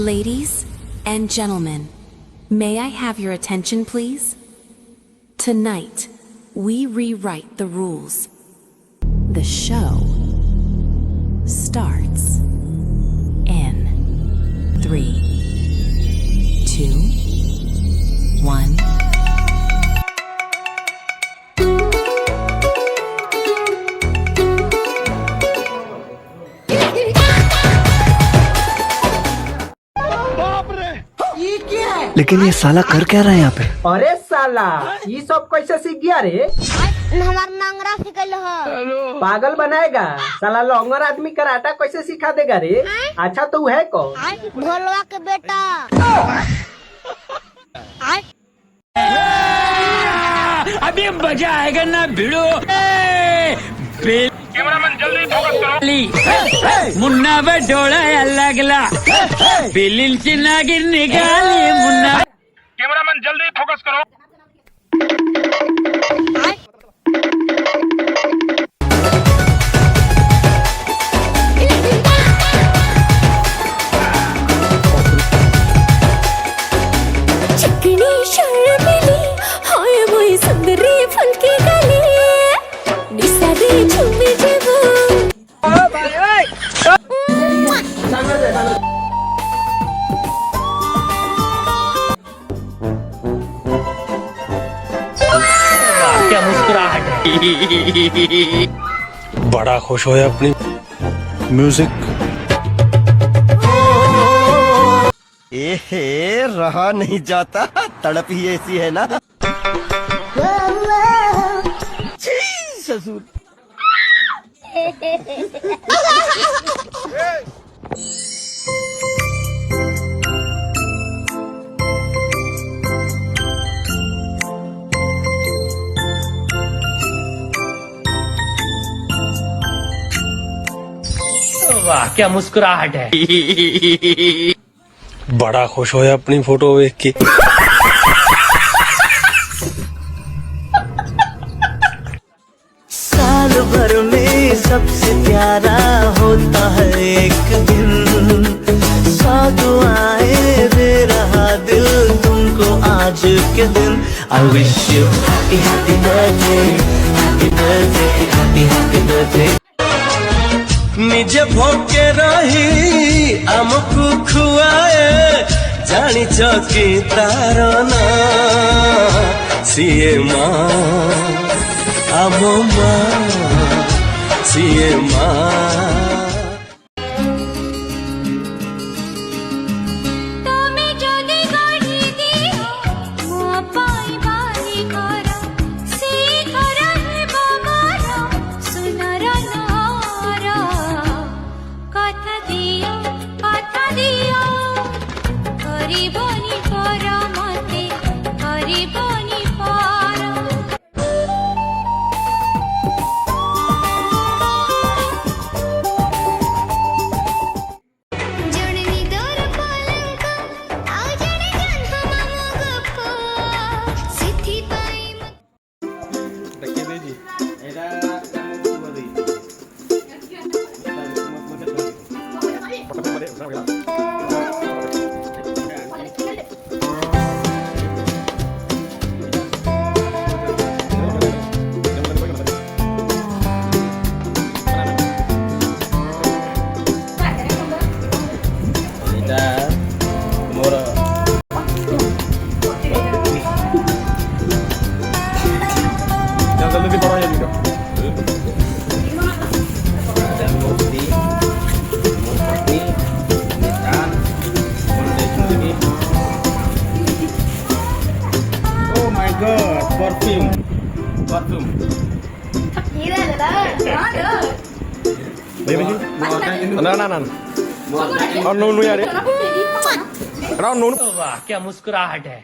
Ladies and gentlemen, may I have your attention, please? Tonight, we rewrite the rules. The show starts in 3, 2, 1. लेकिन ये साला कर क्या रहा है यहाँ पे? अरे साला ये सब कैसे सीख गया रे? हमार नांगरा सिखल ह। पागल बनाएगा साला। लॉन्गर आदमी कराटा कैसे सिखा देगा रे? अच्छा तो है कौन? भोलवा के बेटा। अभी मजा आएगा ना भिड़ो। कैमरामैन जल्दी फोकस करो। मुन्ना बडोला अलगला बिलिन की नागिन निकाली मुन्ना। कैमरामैन जल्दी फोकस करो। चिकनी शर्मिली हाय वही सुंदरी फुलकी गली निसादी झूमी जेबू क्या मुस्कुराहट है। बड़ा खुश होया अपनी म्यूजिक। एहे रहा नहीं जाता, तड़प ही ऐसी है ना। ससुर वाह क्या मुस्कुराहट है। बड़ा खुश होया अपनी फोटो देख के। साल भर में सबसे प्यारा होता है एक दिन। सौ दुआएं दे रहा दिल तुमको आज के दिन। I wish you happy happy birthday, happy birthday, happy happy birthday। ନିଜେ ଭୋକେ ରହି ଆମକୁ ଖୁଆଏ, ଜାଣିଛ କି ତାର ନାଁ? ସିଏ ମା ଆମ ମା, ସିଏ ମା। তুমি যদি গড়ি দিও মো পাইবানি ঘর সেই ঘর হেব মোর সুনর নর। কথা দিও করিবনি পর মতে করিবনি পর। ଜଣେ ନିଦର ପଲଙ୍କ ଆଉ ଜଣେ ଜହ୍ନ ମାମୁ ଗପ ସେଥିପାଇଁ वाह क्या मुस्कुराहट है।